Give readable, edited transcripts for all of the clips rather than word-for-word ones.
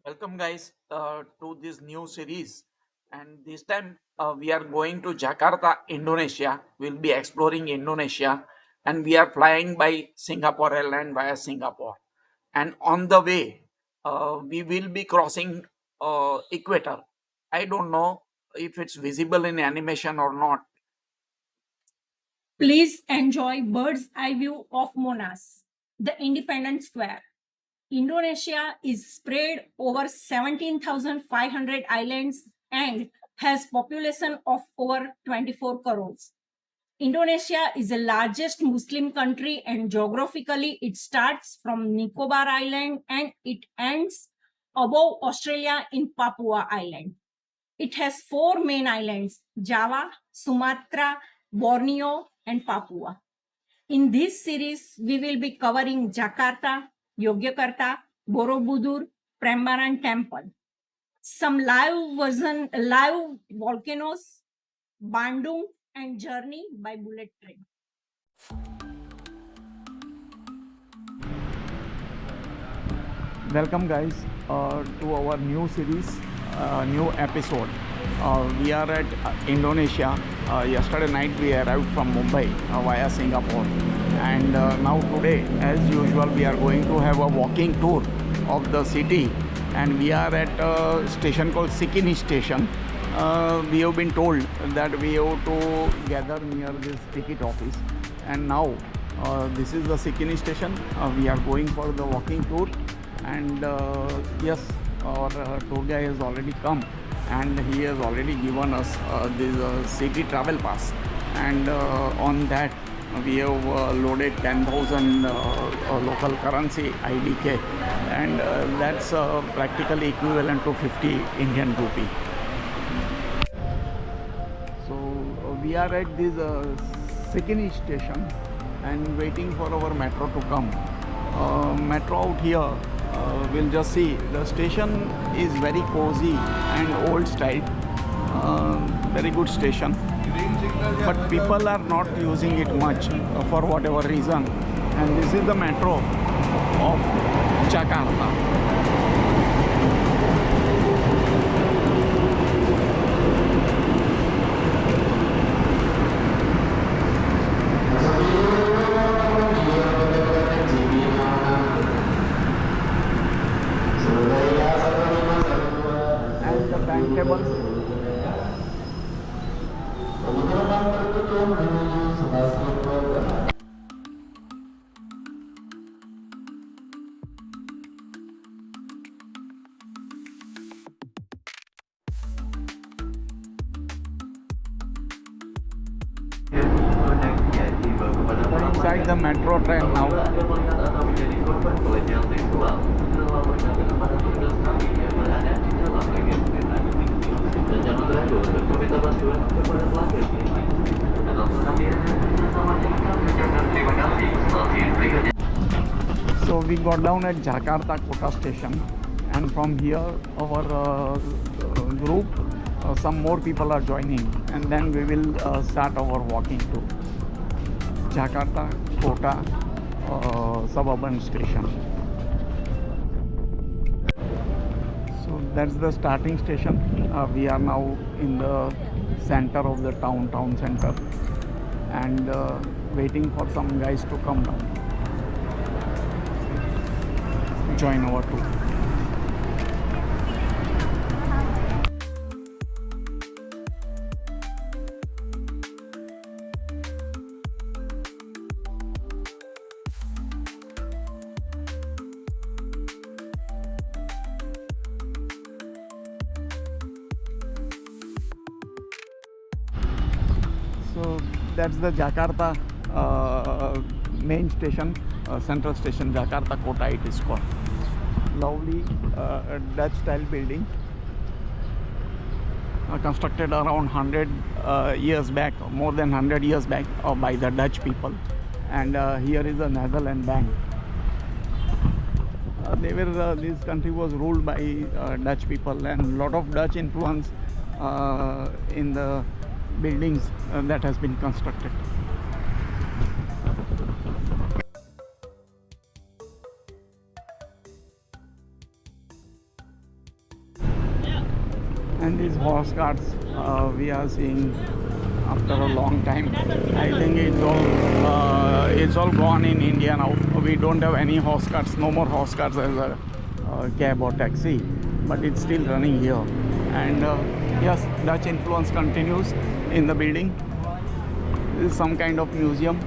Welcome, guys, to this new series. And this time we are going to Jakarta, Indonesia. We'll be exploring Indonesia, and we are flying by Singapore Airline via Singapore. And on the way, we will be crossing Equator. I don't know if it's visible in animation or not. Please enjoy bird's eye view of Monas, the Independence Square. Indonesia is spread over 17,500 islands and has population of over 24 crores. Indonesia is the largest Muslim country and geographically it starts from Nicobar Island and it ends above Australia in Papua Island. It has four main islands: Java, Sumatra, Borneo, and Papua. In this series, we will be covering Jakarta, Yogyakarta, Borobudur, Prambanan Temple, some live volcanoes, Bandung, and journey by bullet train. Welcome, guys, to our new series, new episode. We are at Indonesia. Yesterday night we arrived from Mumbai via Singapore, and now today, as usual, we are going to have a walking tour of the city, and we are at a station called Sikini Station. We have been told that we have to gather near this ticket office, and now this is the Sikini Station. We are going for the walking tour, and yes, our tour guy has already come, and he has already given us this city travel pass, and on that we have loaded 10,000 local currency IDK, and that's practically equivalent to 50 Indian rupee. So we are at this Sikini station and waiting for our metro to come. Metro out here, we'll just see. The station is very cozy and old style. Very good station. But people are not using it much for whatever reason. And this is the metro of Jakarta. And the bank table. We're inside the metro train now. So we got down at Jakarta Kota station, and from here our group, some more people are joining, and then we will start our walking to Jakarta Kota suburban station. So that's the starting station. We are now in the center of the town center, and waiting for some guys to come down, join our tour. So that's the Jakarta main station, central station, Jakarta Kota it is called. Lovely Dutch style building, constructed around 100 years back, more than 100 years back, by the Dutch people. And here is the Netherlands Bank. This country was ruled by Dutch people, and a lot of Dutch influence in the buildings that has been constructed. And these horse carts we are seeing after a long time. I think it's all gone in India now. We don't have any horse carts, no more horse carts as a cab or taxi, but it's still running here. And yes, Dutch influence continues in the building. This is some kind of museum.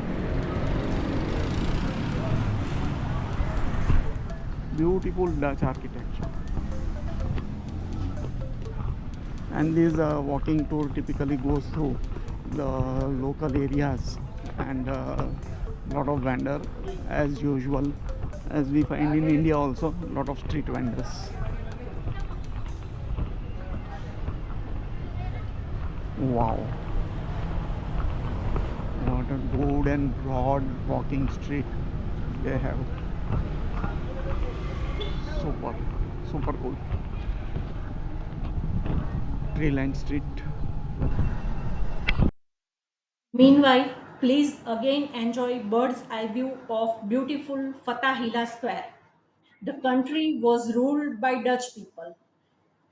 Beautiful Dutch architecture. And this walking tour typically goes through the local areas, and lot of vendor as usual, as we find in India also, lot of street vendors. Wow, what a good and broad walking street they have. Super cool. Tree-lined street. Meanwhile, please again enjoy bird's eye view of beautiful Fatahila Square. The country was ruled by Dutch people.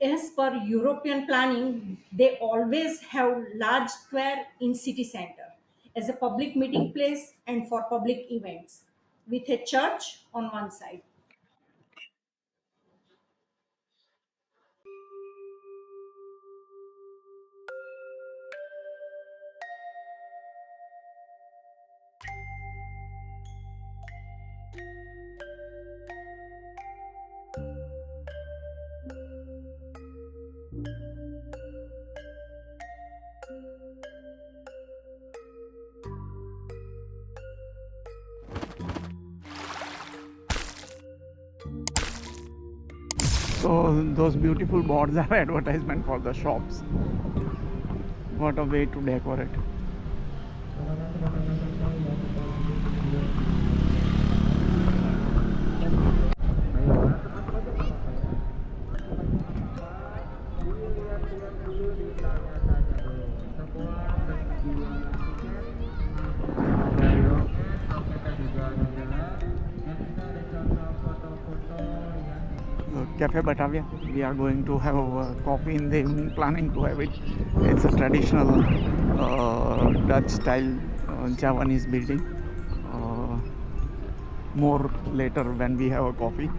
As per European planning, they always have large square in city center as a public meeting place and for public events, with a church on one side. So those beautiful boards are advertisement for the shops. What a way to decorate. Cafe Batavia. We are going to have coffee in the evening, planning to have it. It's a traditional Dutch style Javanese building. More later when we have a coffee.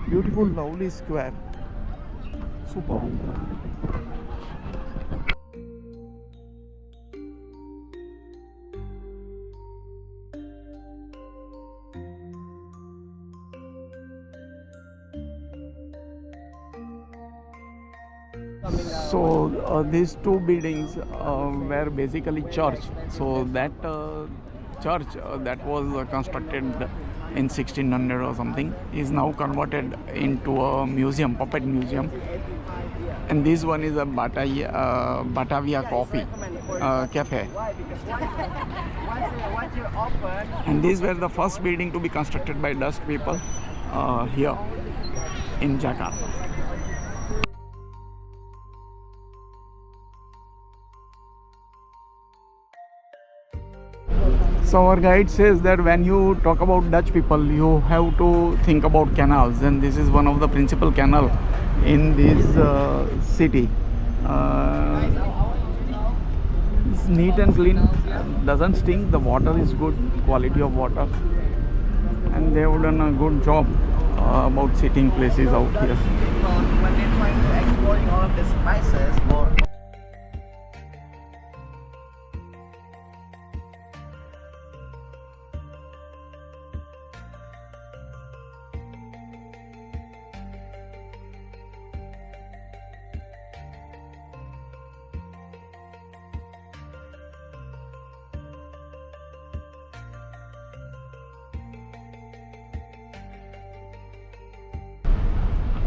Beautiful, lovely square. Super. So these two buildings were basically church. So that church that was constructed in 1600 or something is now converted into a museum, puppet museum. And this one is a Batavia coffee cafe. And these were the first building to be constructed by Dutch people here in Jakarta. So our guide says that when you talk about Dutch people, you have to think about canals, and this is one of the principal canal in this city. It's neat and clean, doesn't stink, the water is good, quality of water, and they have done a good job about sitting places out here. When they're trying to export all of the spices or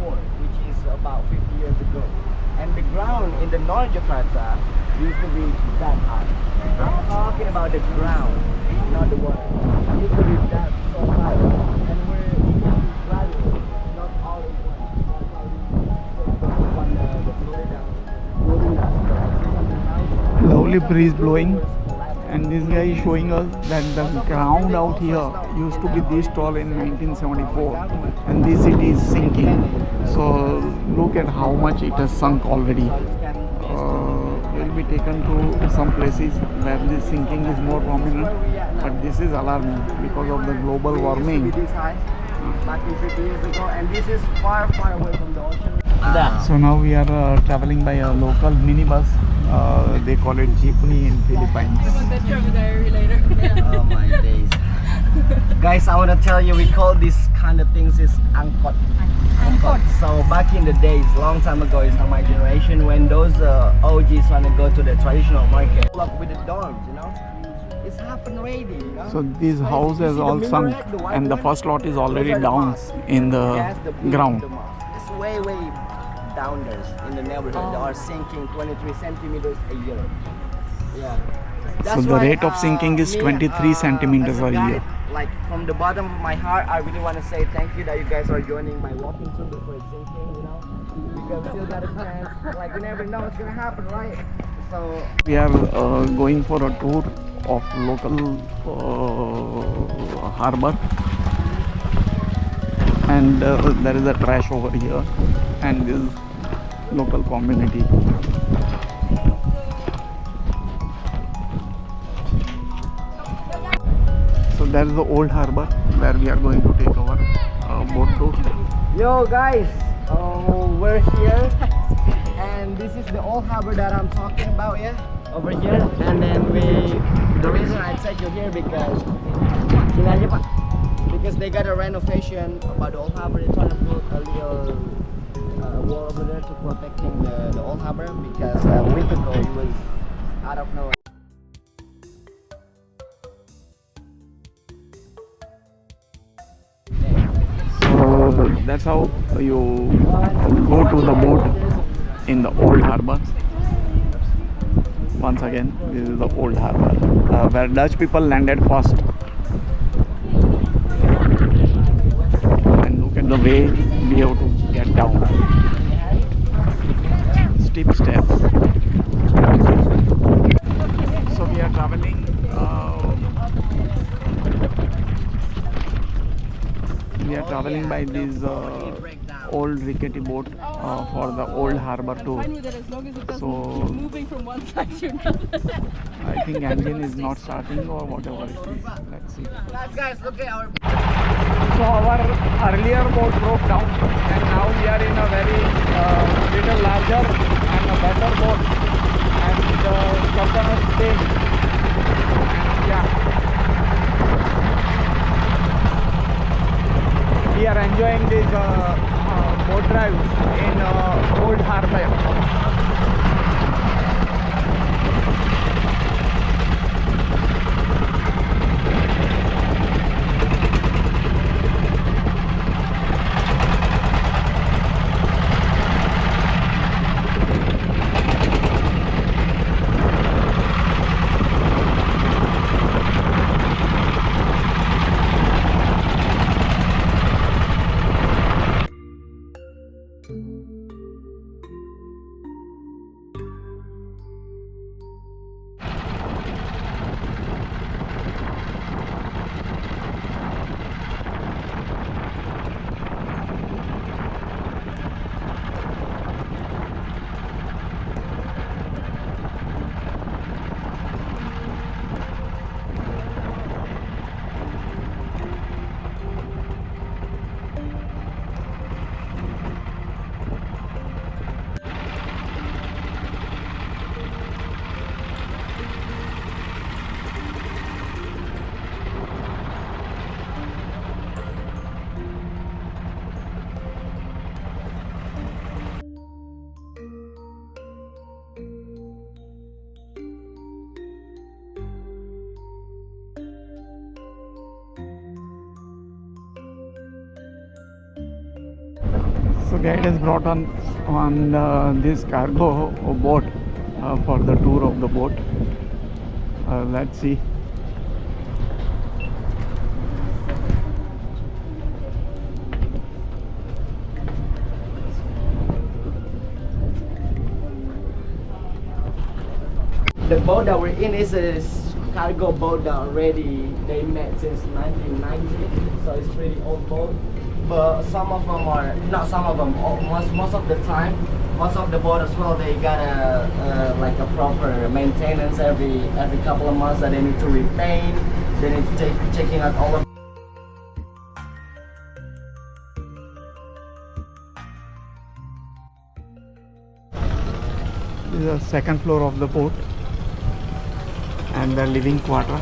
which is about 50 years ago. And the ground in the North Jakarta used to be that high. I'm talking about the ground, not the water. It used to be that so high. And we're gradually, not all at once. That's why Lovely breeze blowing, and this guy is showing us that the ground out here used to be this tall in 1974, and this city is sinking. So look at how much it has sunk already. We'll be taken to some places where the sinking is more prominent, but this is alarming because of the global warming. This high back in 50 years ago, and this is far away from the ocean. So now we are traveling by a local minibus. They call it jeepney in Philippines. Oh my days. Guys, I want to tell you, we call this kind of things is angkot. So back in the days, long time ago, is not my generation, when those OGs want to go to the traditional market, up with the dorms, you know, it's happened already, you know. So these houses all sunk, and the first lot is already down in the ground. It's way down there in the neighborhood. They are sinking 23 centimeters a year. Yeah. So the rate of sinking is 23 centimeters as a guide, year. Like from the bottom of my heart, I really want to say thank you that you guys are joining my walking tour before it's sinking, you know, because we still got a chance. Like, we never know what's gonna happen, right? So We are going for a tour of local harbor, and there is a trash over here, and this local community. So there is the old harbor where we are going to take our boat tour. yo guys, we're here, and this is the old harbor that I'm talking about, yeah, over here. And then the reason I take you here because they got a renovation about the old harbor. They're trying to put a little wall over there to protecting the old harbor, because a week ago it was out of nowhere. So that's how you go to the boat in the old harbor. Once again, this is the old harbor where Dutch people landed first. And look at the way we have to get down. Steep steps. So we are traveling. We are traveling by this old rickety boat for the old harbor tour. Fine with it as long as it doesn't So keep moving from one side to another. I think engine is not starting or whatever it is. Let's see. Guys, look at our. So our earlier boat broke down, and now we are in a very little larger and a better boat, and the captain is same. And yeah, we are enjoying this boat drive in old harbor. So guide has brought on this cargo boat for the tour of the boat. Let's see. The boat that we're in is a cargo boat that already they made since 1990, so it's pretty old boat. but some of them are not some of them. Most of the time, most of the boat as well. They got a like a proper maintenance every couple of months that they need to repaint. They need to take checking out all of. This is the second floor of the boat and the living quarter.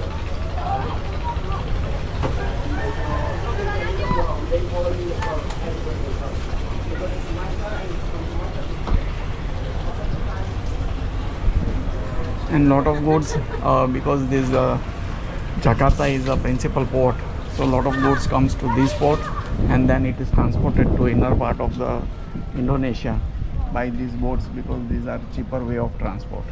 And lot of goods because this Jakarta is a principal port, so lot of goods comes to this port and then it is transported to inner part of the Indonesia by these boats because these are cheaper way of transport.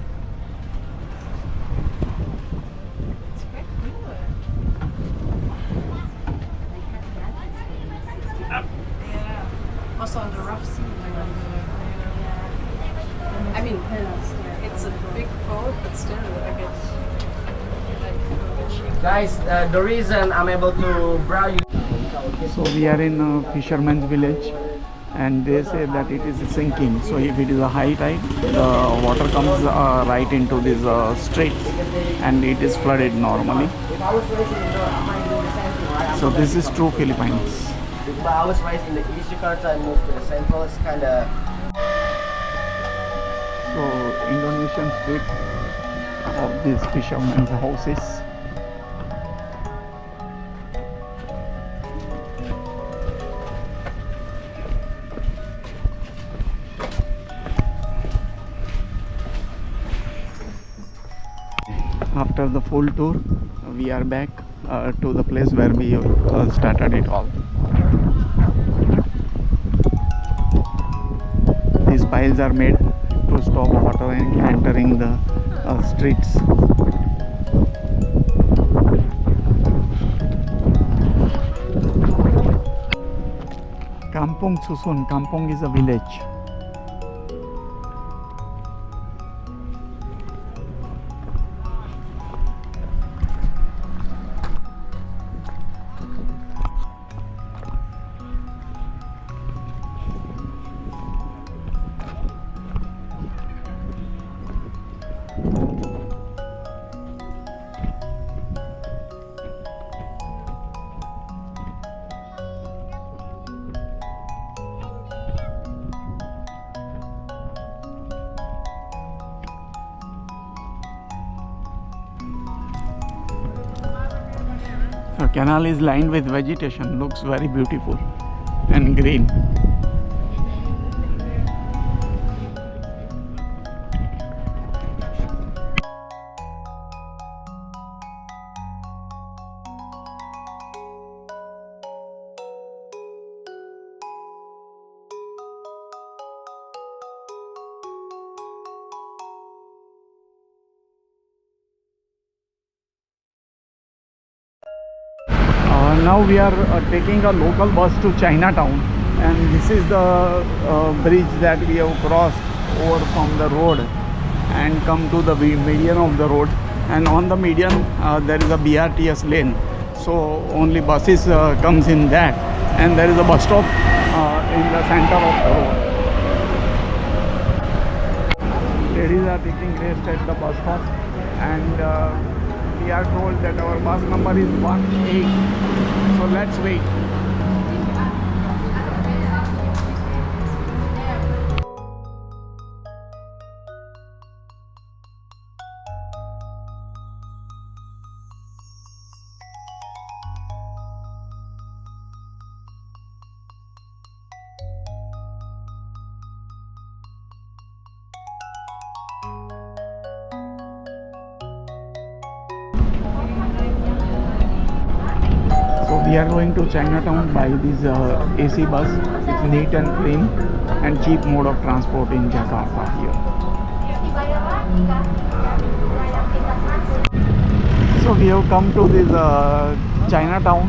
Also on the rough sea. I mean, it's a big boat, but still, I guess. Guys, the reason I'm able to browse you. So we are in a fisherman's village and they say that it is sinking. So if it is a high tide, the water comes right into this strait and it is flooded normally. If I was raised in the I might do the same thing, right? So this is true Philippines. But I was raised in the East Jakarta and moved to the Central. It's kind of. So Indonesian street of these fishermen's houses. After the full tour, we are back to the place where we started it all. These piles are made to stop water entering the streets. Kampung Susun. Kampung is a village. The canal is lined with vegetation, looks very beautiful and green. Now we are taking a local bus to Chinatown, and this is the bridge that we have crossed over from the road and come to the median of the road, and on the median there is a BRTS lane, so only buses comes in that, and there is a bus stop in the center of the road. Ladies are taking rest at the bus stop, and we are told that our bus number is 18, so let's wait. So we are going to Chinatown by this AC bus. It's neat and clean and cheap mode of transport in Jakarta here. So we have come to this Chinatown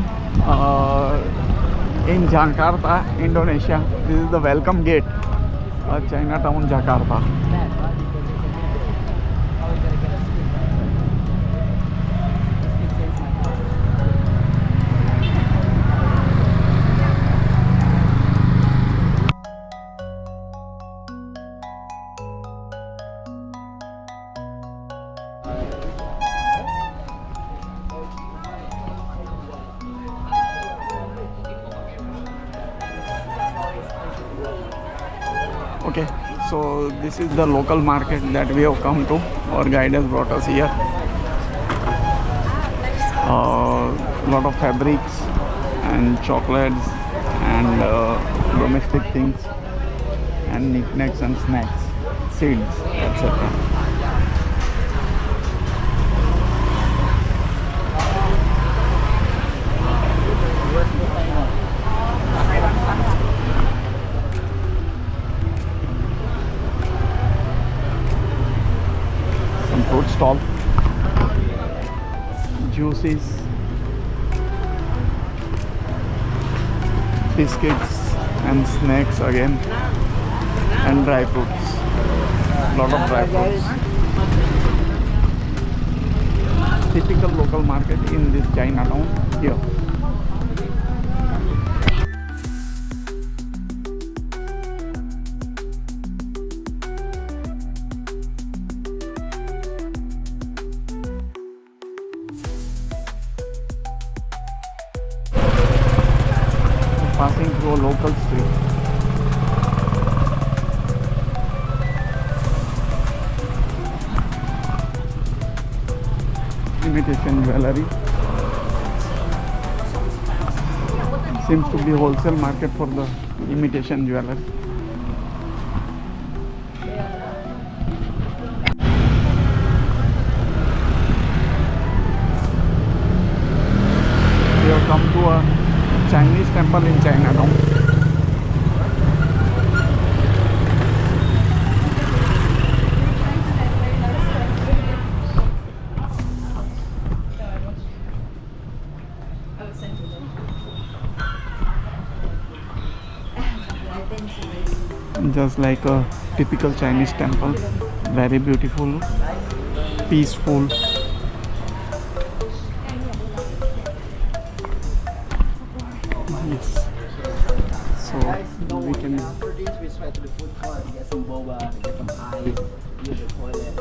in Jakarta, Indonesia. This is the welcome gate, Chinatown, Jakarta. Okay, so this is the local market that we have come to. Our guide has brought us here. Lot of fabrics and chocolates and domestic things and knickknacks and snacks, seeds, etc. Some fruit stall, juices, biscuits and snacks again, and dry fruits. Lot of dry fruits. Typical local market in this Chinatown here. Passing through a local street. Imitation jewelry. Seems to be wholesale market for the imitation jewelry. We have come to a Chinese temple in Chinatown. Just like a typical Chinese temple, very beautiful, peaceful. Yes. So we can. After this, we switch to the food court to get some boba, get some ice, use the toilet.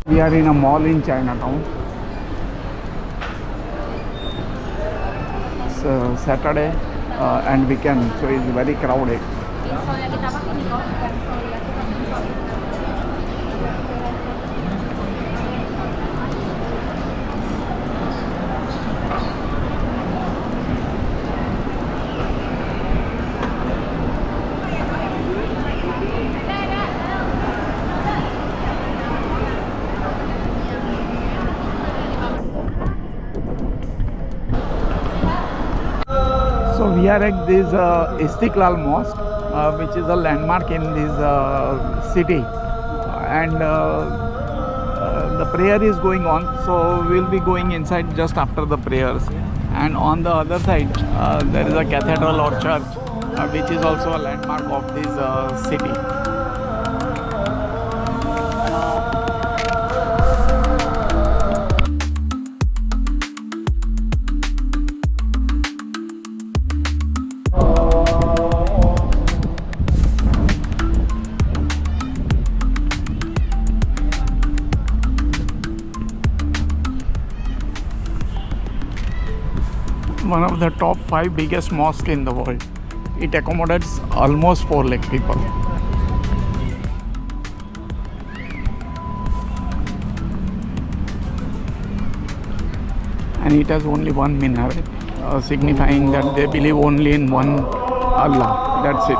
We are in a mall in Chinatown. It's Saturday and weekend, so it's very crowded. So we are at this Istiklal Mosque, which is a landmark in this city, and the prayer is going on. So we'll be going inside just after the prayers. And on the other side, there is a cathedral or church, which is also a landmark of this city. One of the top 5 biggest mosques in the world. It accommodates almost 4 lakh people. and it has only one minaret, signifying that they believe only in one Allah. That's it.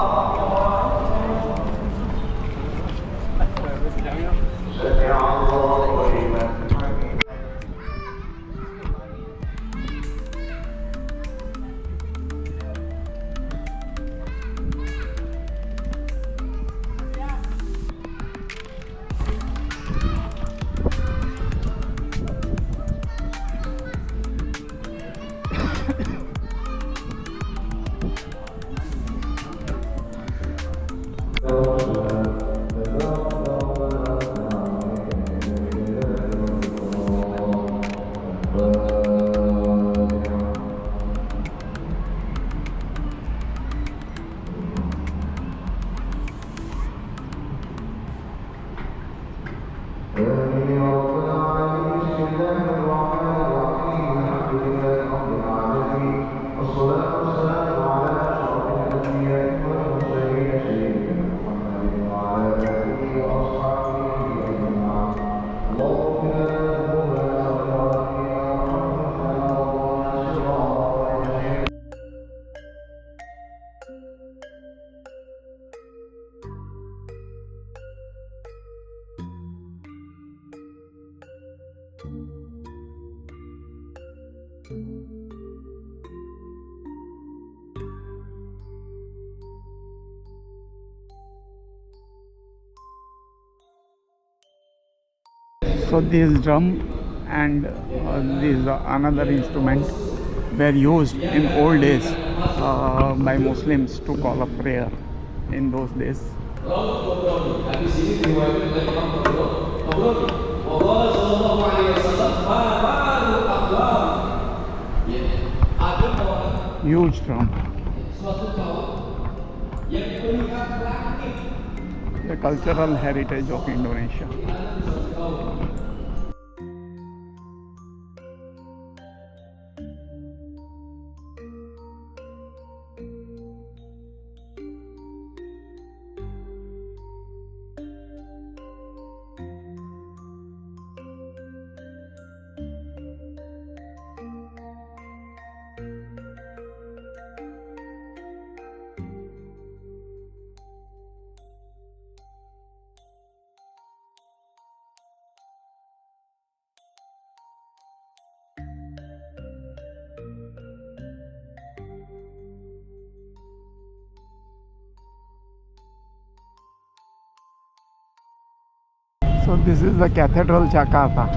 So this drum and this another instrument were used in old days by Muslims to call a prayer in those days. Huge drum. The cultural heritage of Indonesia. So this is the Cathedral Jakarta,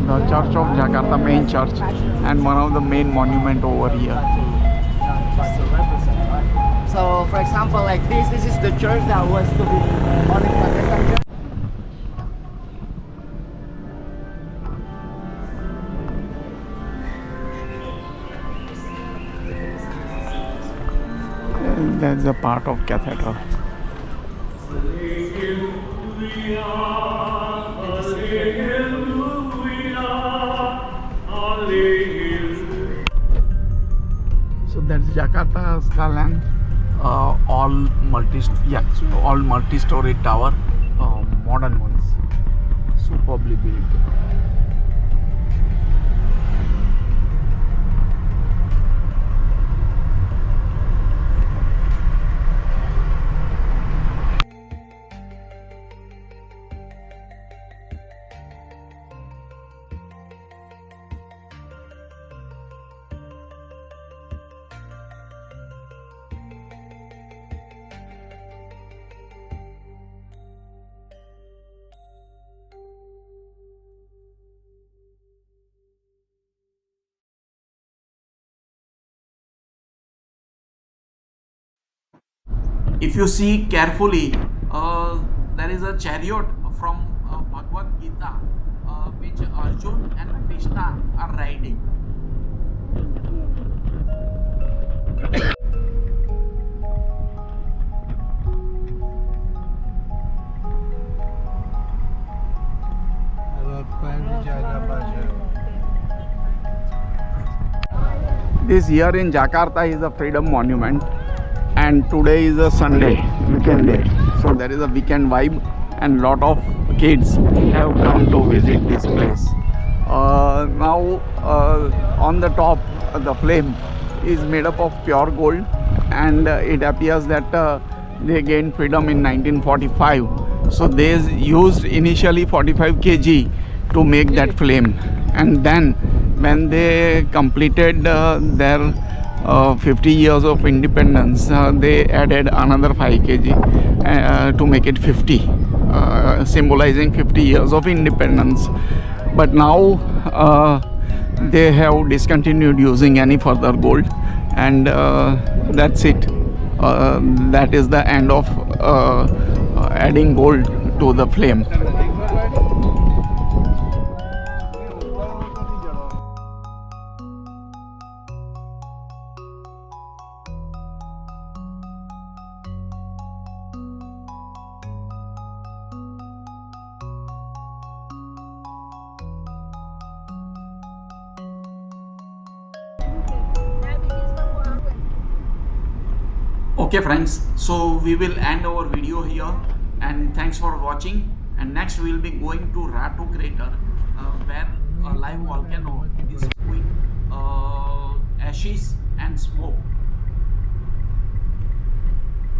the Church of Jakarta, main church, and one of the main monument over here. So, for example, like this is the church that was to be on the That's a part of cathedral. So that's Jakarta skyline, all multi-story tower, modern ones, superbly built. If you see carefully, there is a chariot from Bhagavad Gita which Arjun and Krishna are riding. This here in Jakarta is a Freedom Monument, and today is a Sunday, weekend day. So there is a weekend vibe, and lot of kids have come to visit this place. now on the top the flame is made up of pure gold, and it appears that they gained freedom in 1945. So they used initially 45 kg to make that flame, and then when they completed their 50 years of independence, they added another 5 kg to make it 50, symbolizing 50 years of independence. But now they have discontinued using any further gold, and that's it. That is the end of adding gold to the flame. Okay friends, so we will end our video here, and thanks for watching. And next we will be going to Ratu crater, where a live volcano is spewing ashes and smoke.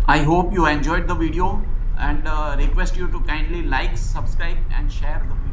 I hope you enjoyed the video, and request you to kindly like, subscribe and share the video.